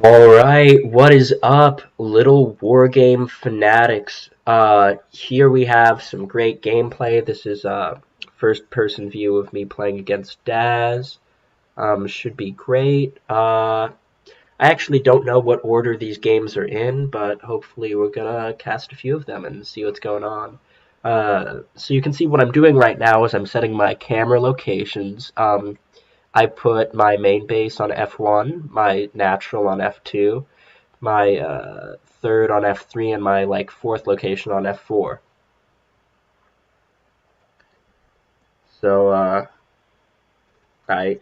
Alright, what is up, little wargame fanatics? Here we have some great gameplay. This is a first-person view of me playing against Daz. Should be great. I actually don't know what order these games are in, but hopefully we're gonna cast a few of them and see what's going on. So you can see what I'm doing right now is I'm setting my camera locations. I put my main base on F1, my natural on F2, my third on F3, and my fourth location on F4. So I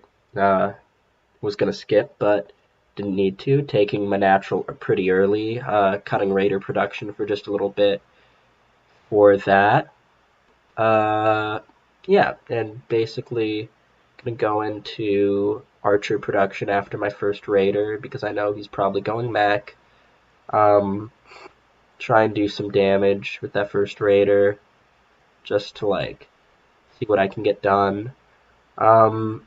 was gonna skip, but didn't need to. Taking my natural pretty early, cutting Raider production for just a little bit for that. Uh, yeah, and basically gonna go into Archer production after my first Raider because I know he's probably going mech. Um, Try and do some damage with that first Raider just to see what I can get done. Um,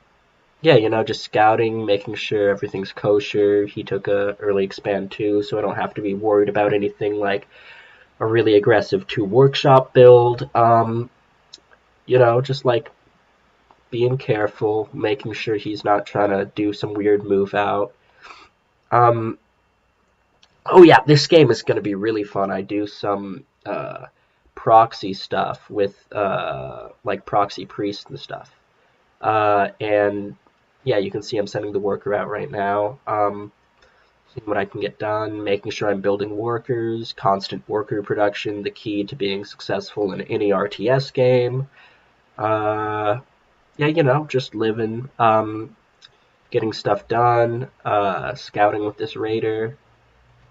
yeah, just scouting, making sure everything's kosher. He took a early expand too, so I don't have to be worried about anything like a really aggressive 2 workshop build. Just being careful, making sure he's not trying to do some weird move out. Um, oh yeah, this game is going to be really fun. I do some proxy stuff with like proxy priest and stuff. And yeah, you can see I'm sending the worker out right now. Seeing what I can get done, making sure I'm building workers, constant worker production, the key to being successful in any RTS game. Yeah, just living, getting stuff done, scouting with this raider.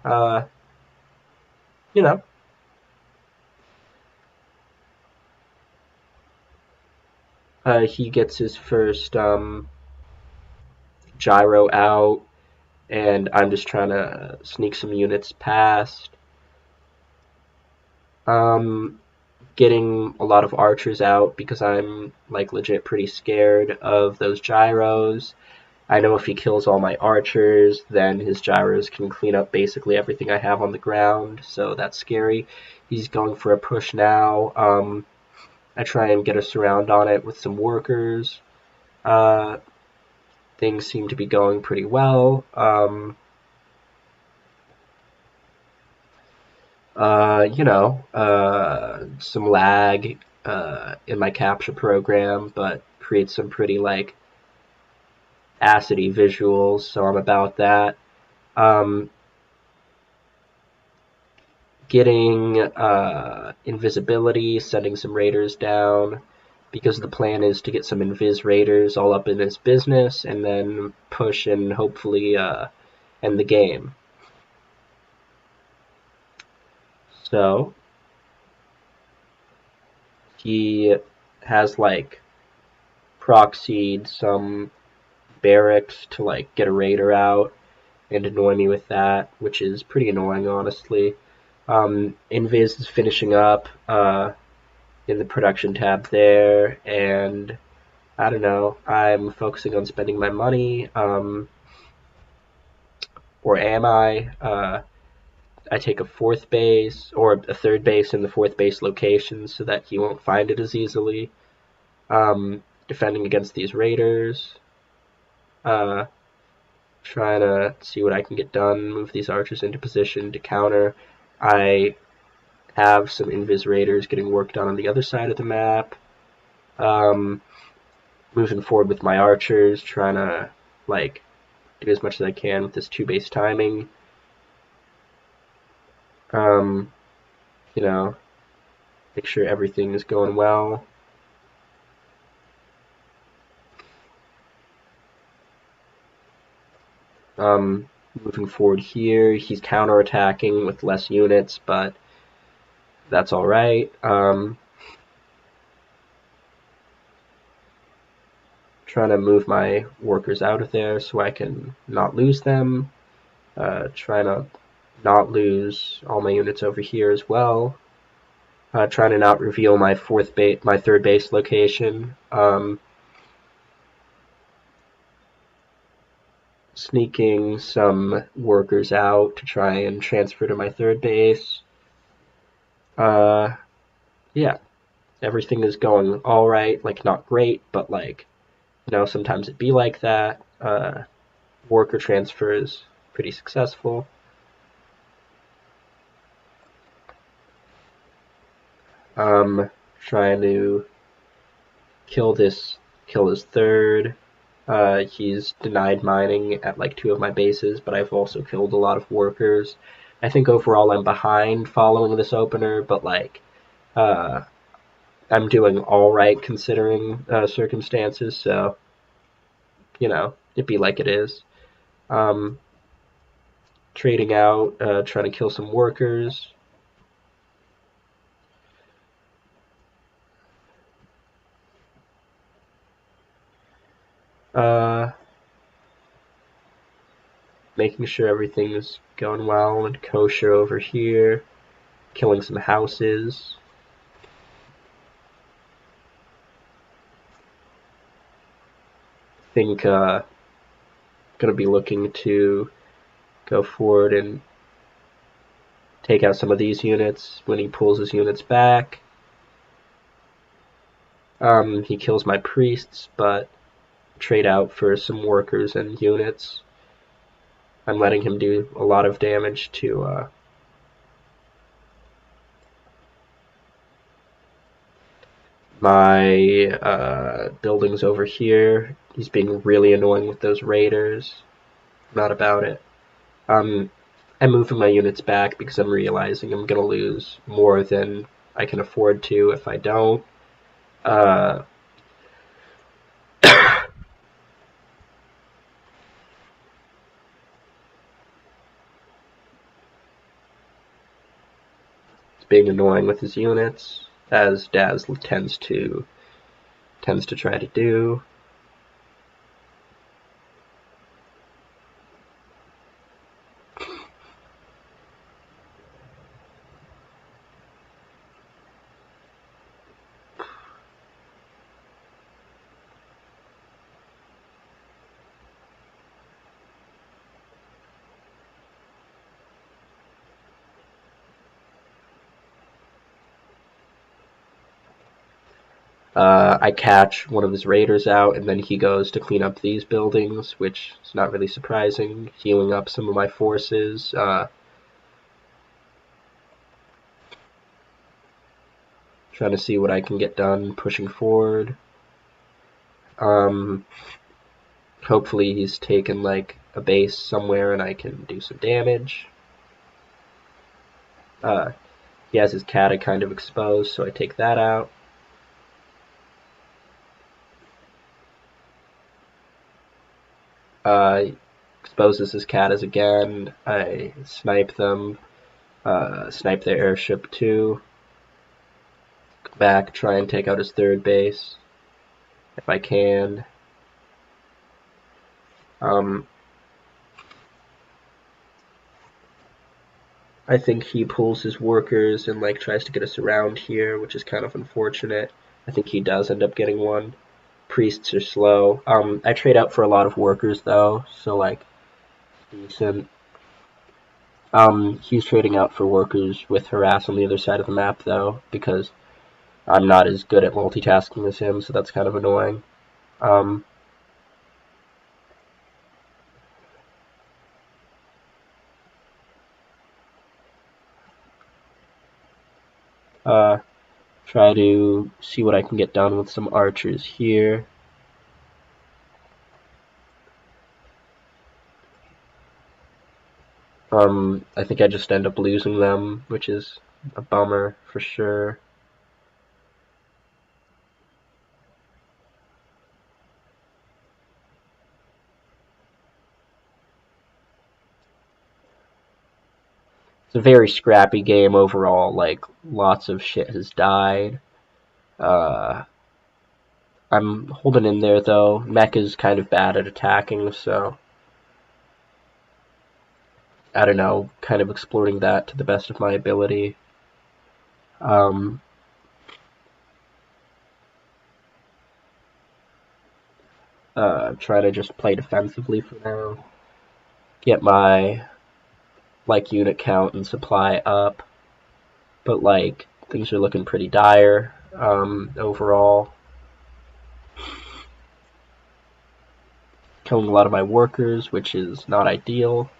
Uh, you know, he gets his first gyro out, and I'm just trying to sneak some units past. Um, Getting a lot of archers out because I'm legit pretty scared of those gyros. I know if he kills all my archers, then his gyros can clean up basically everything I have on the ground, so that's scary. He's going for a push now. I try and get a surround on it with some workers. Uh, Things seem to be going pretty well. Some lag in my capture program, but creates some pretty acidy visuals, so I'm about that. Um, Getting invisibility, sending some raiders down, because the plan is to get some invis raiders all up in his business, and then push and hopefully end the game. So he has proxied some barracks to get a raider out and annoy me with that, which is pretty annoying, honestly. Invis is finishing up in the production tab there, and I don't know, I'm focusing on spending my money, or am I? I take a fourth base, or a third base in the fourth base location so that he won't find it as easily. Defending against these raiders. Uh, Trying to see what I can get done, move these archers into position to counter. I have some invis raiders getting work done on the other side of the map. Moving forward with my archers, trying to do as much as I can with this 2 base timing. Um, make sure everything is going well. Moving forward here, he's counterattacking with less units, but that's alright. Trying to move my workers out of there so I can not lose them. Trying to not lose all my units over here as well. Trying to not reveal my third base location. sneaking some workers out to try and transfer to my third base. Yeah, everything is going all right. Like, not great, but like, sometimes it be like that. Worker transfer is pretty successful. Trying to kill his third. He's denied mining at like 2 of my bases, but I've also killed a lot of workers. I think overall I'm behind following this opener, but like, I'm doing all right considering circumstances, so it'd be like it is. Um, Trading out, trying to kill some workers. Uh, Making sure everything's going well and kosher over here. Killing some houses. Think gonna be looking to go forward and take out some of these units when he pulls his units back. He kills my priests, but trade out for some workers and units. I'm letting him do a lot of damage to my buildings over here. He's being really annoying with those raiders. Not about it. I'm moving my units back because I'm realizing I'm gonna lose more than I can afford to if I don't. Uh, He's being annoying with his units, as Daz tends to try to do. I catch one of his raiders out, and then he goes to clean up these buildings, which is not really surprising, healing up some of my forces. Trying to see what I can get done, pushing forward. Hopefully he's taken like a base somewhere and I can do some damage. He has his cata kind of exposed, so I take that out. Exposes his catas again. I snipe them. Snipe their airship too. Go back, try and take out his third base if I can. I think he pulls his workers and like tries to get us around here, which is kind of unfortunate. I think he does end up getting one. Priests are slow. I trade out for a lot of workers though, so like decent. He's trading out for workers with harass on the other side of the map though, because I'm not as good at multitasking as him, so that's kind of annoying. Try to see what I can get done with some archers here. I think I just end up losing them, which is a bummer for sure. It's a very scrappy game overall, like lots of shit has died. I'm holding in there though. Mech is kind of bad at attacking, so I don't know, kind of exploring that to the best of my ability. Try to just play defensively for now. get my like unit count and supply up, but like things are looking pretty dire overall. Killing a lot of my workers, which is not ideal.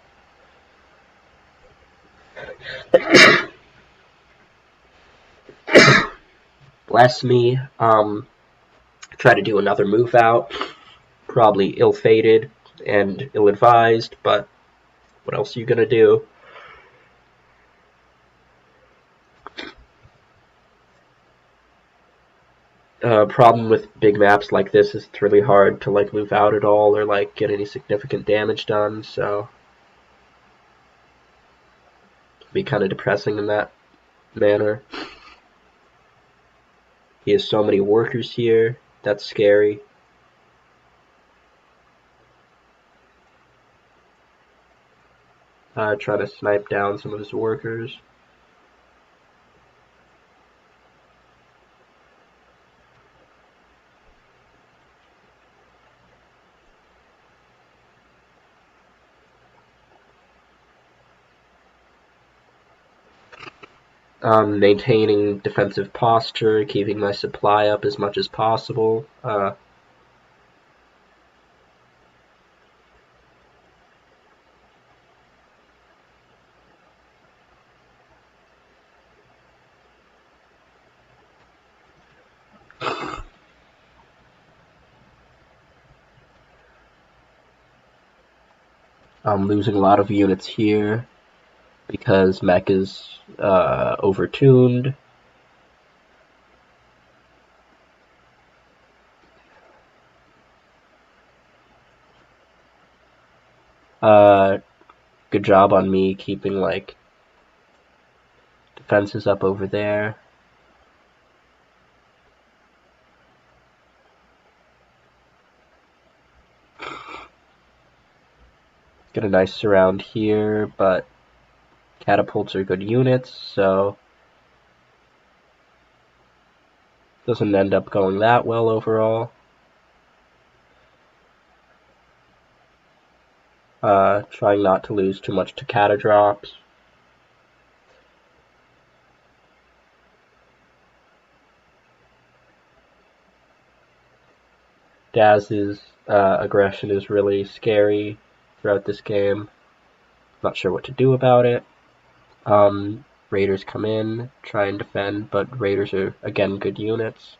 Bless me. Try to do another move out. Probably ill-fated and ill-advised, but what else are you gonna do? Problem with big maps like this is it's really hard to like move out at all or like get any significant damage done, so it'd be kind of depressing in that manner. He has so many workers here, that's scary. Try to snipe down some of his workers. Maintaining defensive posture, keeping my supply up as much as possible. I'm losing a lot of units here because mech is overtuned. Good job on me keeping like defenses up over there. Get a nice surround here, but catapults are good units, so doesn't end up going that well overall. Trying not to lose too much to cata drops. Daz's aggression is really scary throughout this game. Not sure what to do about it. Raiders come in, try and defend, but Raiders are, again, good units.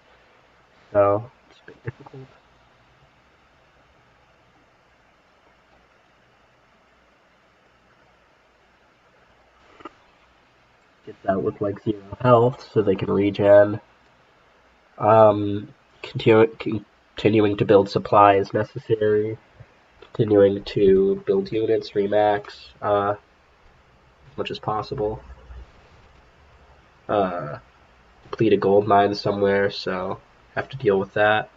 So, it's a bit difficult. Gets out with like 0 health, so they can regen. Continuing to build supply is necessary. Continuing to build units, remax, as much as possible. Deplete a gold mine somewhere, so have to deal with that.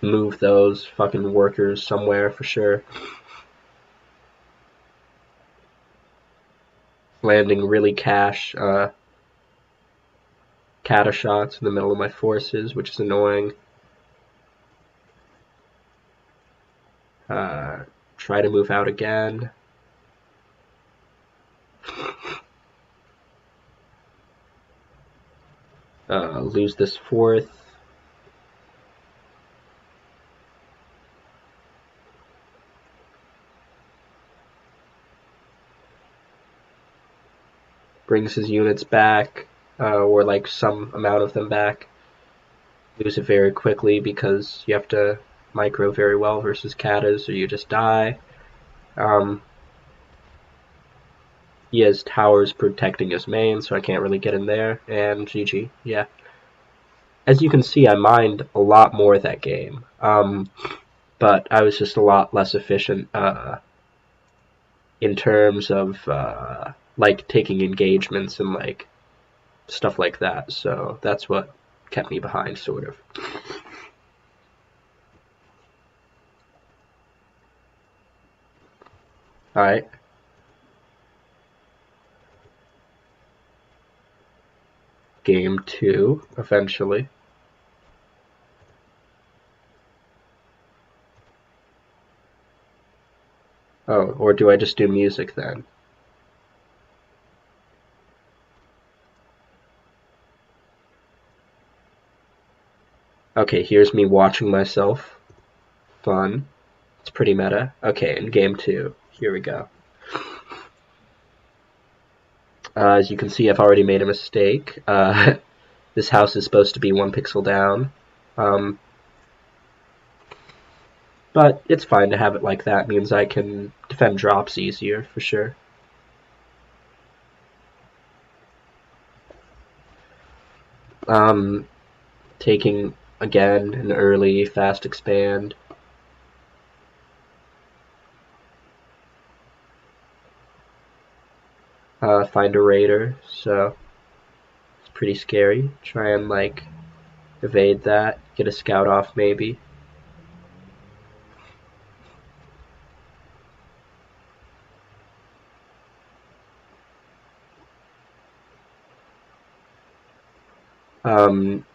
Move those fucking workers somewhere for sure. Landing really cata shots in the middle of my forces, which is annoying. Try to move out again. Lose this fourth. Brings his units back, or like some amount of them back. Lose it very quickly because you have to micro very well versus katas or you just die. He has towers protecting his main, so I can't really get in there, and GG, yeah. As you can see, I mined a lot more that game, but I was just a lot less efficient in terms of like taking engagements and like stuff like that, so that's what kept me behind, sort of. Alright. game 2 eventually. Oh, or do I just do music then? Okay, here's me watching myself. Fun. It's pretty meta. Okay, in game 2, here we go. As you can see, I've already made a mistake. This house is supposed to be 1 pixel down. But it's fine to have it like that. It means I can defend drops easier, for sure. Taking, again, an early fast expand. Find a raider, so it's pretty scary. Try and, like, evade that, get a scout off maybe.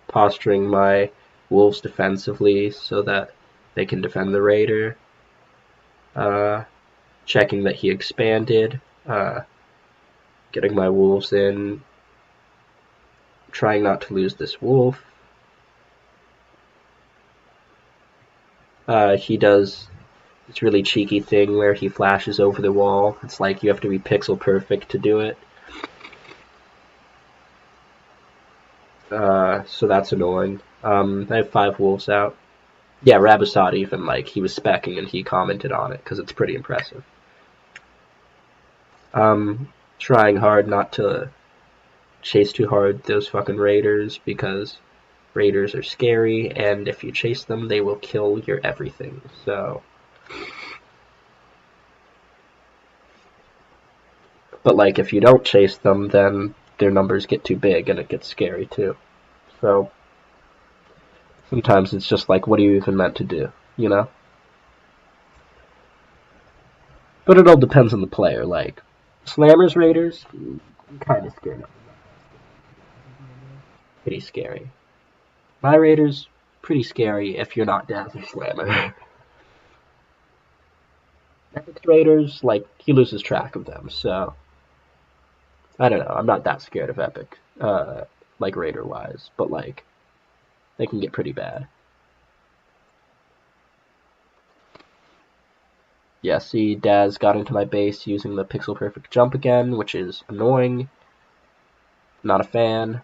Posturing my wolves defensively so that they can defend the raider. Checking that he expanded. Getting my wolves in. Trying not to lose this wolf. He does this really cheeky thing where he flashes over the wall. It's like you have to be pixel perfect to do it. So that's annoying. I have 5 wolves out. Yeah, Rabasad even, like, he was specking and he commented on it because it's pretty impressive. Trying hard not to chase too hard those fucking raiders because raiders are scary and if you chase them they will kill your everything. So, but like if you don't chase them then their numbers get too big and it gets scary too. So sometimes it's just like, what are you even meant to do, you know? But it all depends on the player. Like, Slammers Raiders, I'm kind of scared of them. Pretty scary. My Raiders, pretty scary if you're not Daz or Slammer. Epic's Raiders, like, he loses track of them, so I don't know. I'm not that scared of Epic, like Raider-wise, but like, they can get pretty bad. Yeah, see, Daz got into my base using the pixel perfect jump again, which is annoying. Not a fan.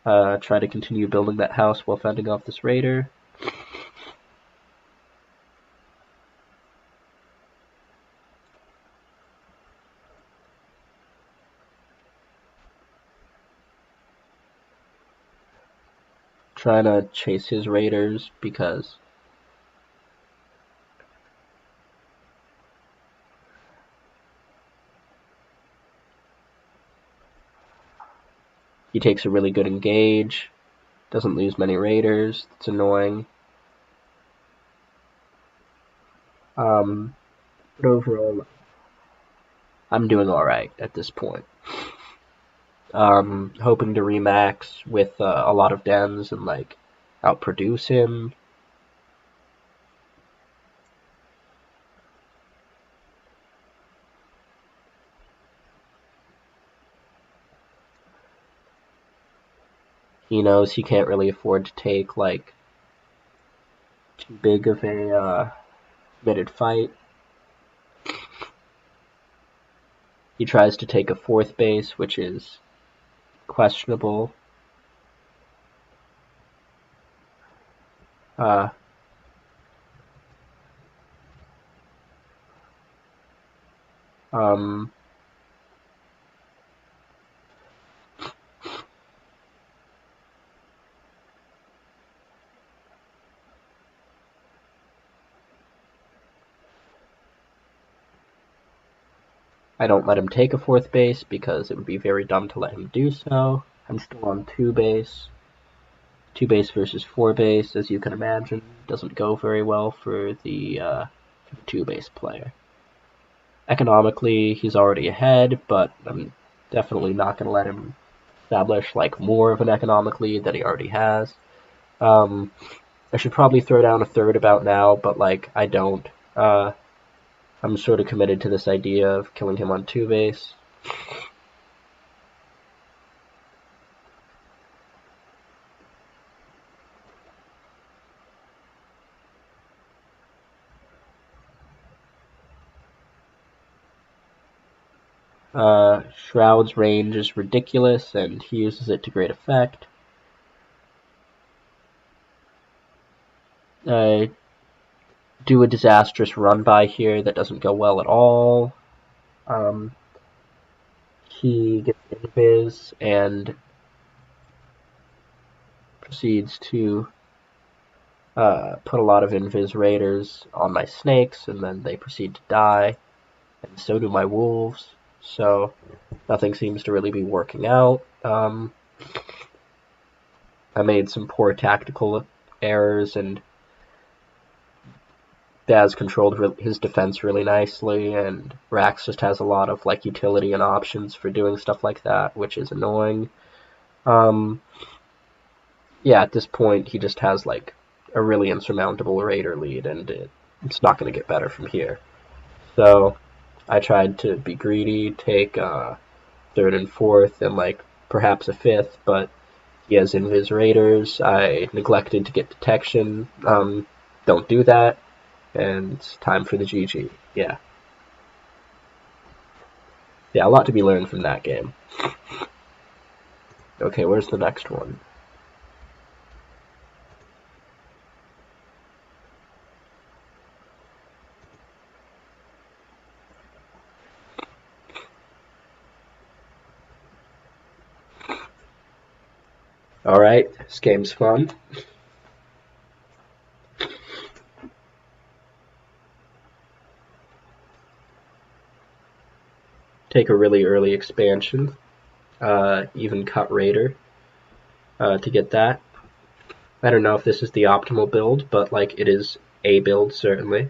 Try to continue building that house while fending off this raider. Trying to chase his raiders because he takes a really good engage, doesn't lose many raiders. It's annoying. But overall, I'm doing alright at this point. Hoping to remax with a lot of dens and like outproduce him. He knows he can't really afford to take like too big of a committed fight. He tries to take a 4th base, which is questionable. Uh, um, I don't let him take a 4th base because it would be very dumb to let him do so. I'm still on 2 base. 2 base versus 4 base, as you can imagine, doesn't go very well for the 2 base player. Economically, he's already ahead, but I'm definitely not going to let him establish like more of an economic lead that he already has. I should probably throw down a third about now, but like I don't. I'm sort of committed to this idea of killing him on 2-base. Shroud's range is ridiculous, and he uses it to great effect. I do a disastrous run by here that doesn't go well at all. He gets invis and proceeds to put a lot of invis raiders on my snakes, and then they proceed to die, and so do my wolves. So nothing seems to really be working out. I made some poor tactical errors, and Daz controlled his defense really nicely, and Rax just has a lot of like utility and options for doing stuff like that, which is annoying. Yeah, at this point he just has like a really insurmountable raider lead, and it's not going to get better from here. So I tried to be greedy, take third and fourth, and like perhaps a fifth, but he has invis raiders. I neglected to get detection. Don't do that. And it's time for the GG. Yeah. Yeah, a lot to be learned from that game. Okay, where's the next one? Alright, this game's fun. Take a really early expansion, even cut Raider to get that. I don't know if this is the optimal build, but like it is a build certainly.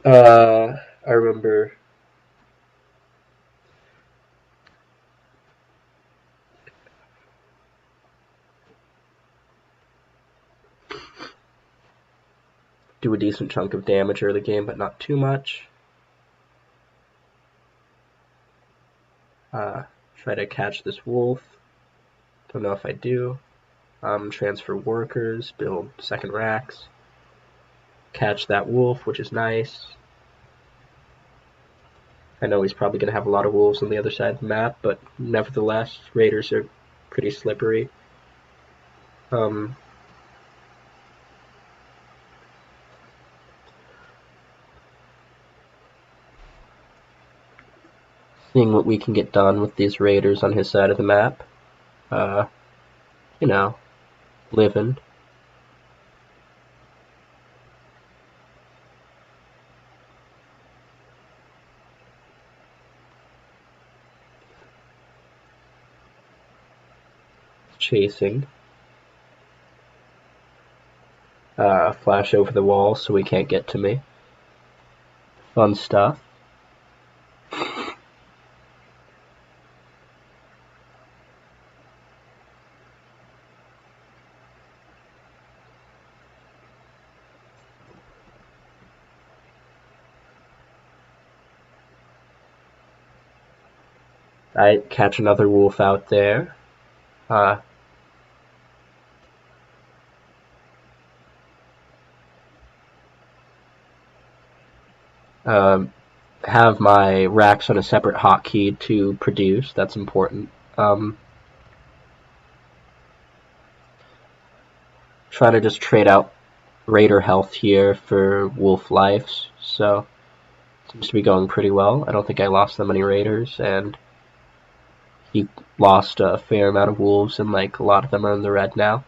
I remember do a decent chunk of damage early game, but not too much. Try to catch this wolf. Don't know if I do. Transfer workers, build second racks. Catch that wolf, which is nice. I know he's probably going to have a lot of wolves on the other side of the map, but nevertheless, raiders are pretty slippery. Seeing what we can get done with these raiders on his side of the map. You know, living. Chasing. Flash over the wall so he can't get to me. Fun stuff. I catch another wolf out there. Have my racks on a separate hotkey to produce. That's important. Try to just trade out Raider health here for Wolf lives, so seems to be going pretty well. I don't think I lost that many Raiders, and he lost a fair amount of Wolves, and like a lot of them are in the red now.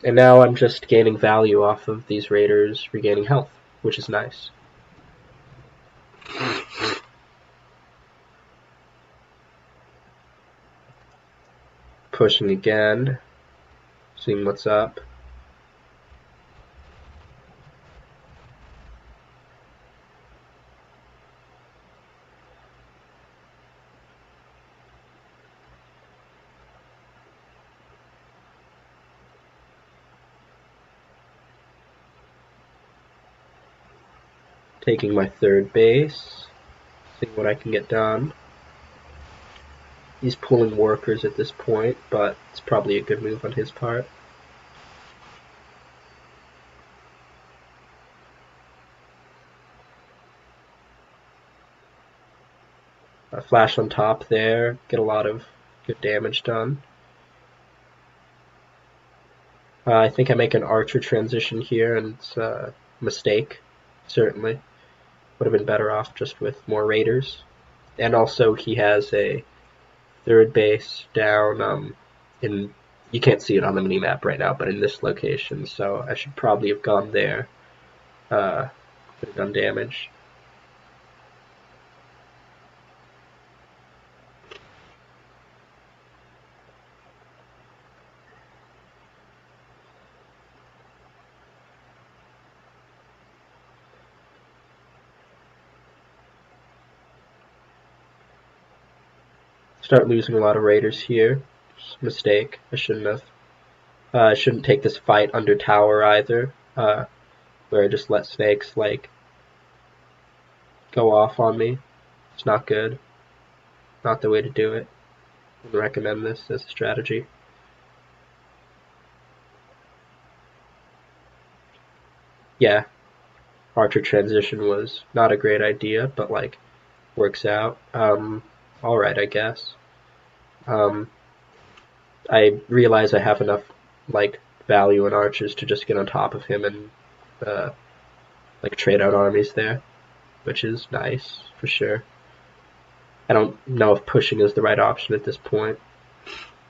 And now I'm just gaining value off of these Raiders regaining health, which is nice. pushing again, seeing what's up. Taking my third base, seeing what I can get done. He's pulling workers at this point, but it's probably a good move on his part. A flash on top there, get a lot of good damage done. I think I make an archer transition here, and it's a mistake, certainly. Would have been better off just with more raiders. And also he has a third base down in, you can't see it on the mini-map right now, but in this location, so I should probably have gone there. Could have done damage. Start losing a lot of raiders here. Mistake. I shouldn't have. I shouldn't take this fight under tower either, where I just let snakes like go off on me. It's not good. Not the way to do it. I wouldn't recommend this as a strategy. Yeah, archer transition was not a great idea, but like works out. Alright, I guess. I realize I have enough like value in archers to just get on top of him and like trade out armies there, which is nice for sure. I don't know if pushing is the right option at this point.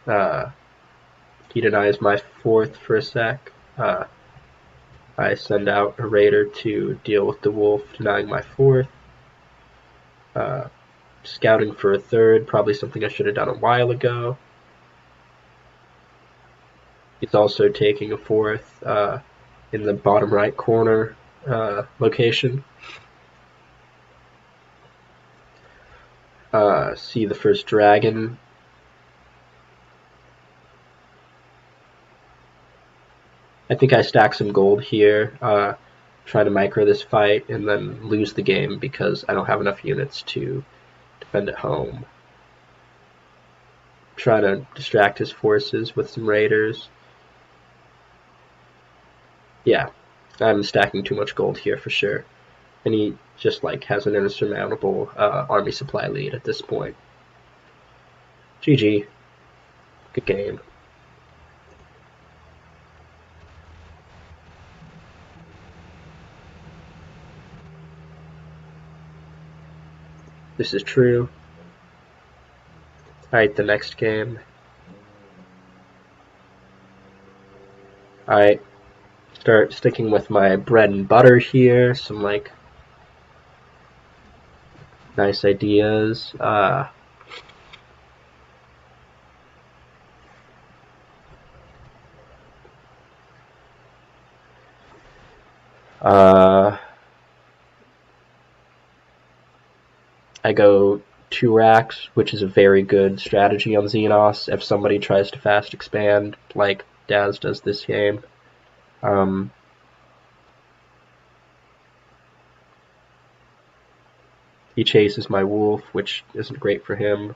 He denies my fourth for a sec. I send out a raider to deal with the wolf denying my fourth. Scouting for a third, probably something I should have done a while ago. He's also taking a fourth in the bottom right corner location. See the first dragon. I think I stack some gold here, try to micro this fight, and then lose the game because I don't have enough units to defend at home. Try to distract his forces with some raiders. Yeah, I'm stacking too much gold here for sure. And he just like has an insurmountable army supply lead at this point. GG. Good game. This is true. Alright, the next game. Alright, start sticking with my bread and butter here. Some like nice ideas. I go 2 racks, which is a very good strategy on Xenos if somebody tries to fast expand like Daz does this game. He chases my wolf, which isn't great for him.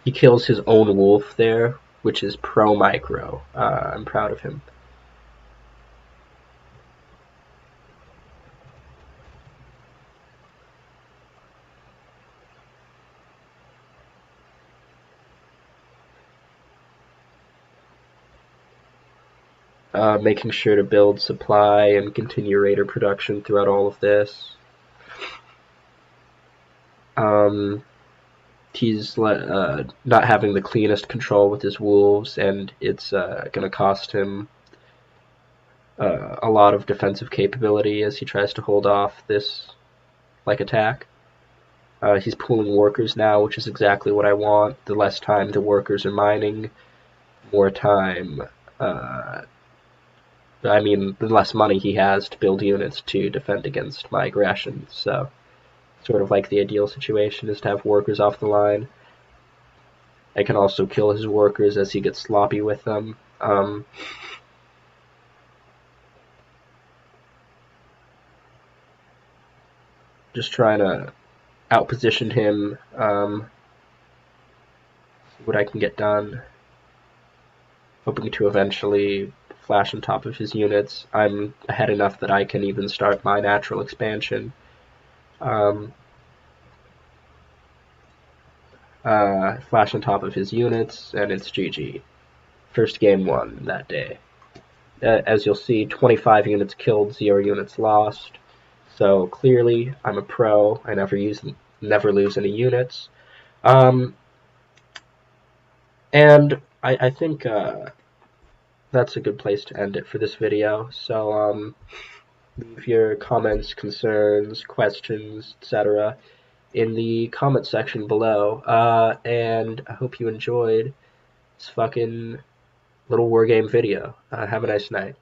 He kills his own wolf there, which is pro-micro. I'm proud of him. Making sure to build supply and continue raider production throughout all of this. he's not having the cleanest control with his wolves, and it's going to cost him a lot of defensive capability as he tries to hold off this attack. He's pooling workers now, which is exactly what I want. The less time the workers are mining, more time. The less money he has to build units to defend against my aggression. So, sort of like the ideal situation is to have workers off the line. I can also kill his workers as he gets sloppy with them. Just trying to outposition him, see what I can get done. Hoping to eventually flash on top of his units. I'm ahead enough that I can even start my natural expansion. Flash on top of his units, and it's GG. First game won that day. As you'll see, 25 units killed, 0 units lost. So clearly, I'm a pro. I never lose any units. And I think that's a good place to end it for this video. So leave your comments, concerns, questions, etc. in the comment section below. And I hope you enjoyed this fucking little wargame video. Have a nice night.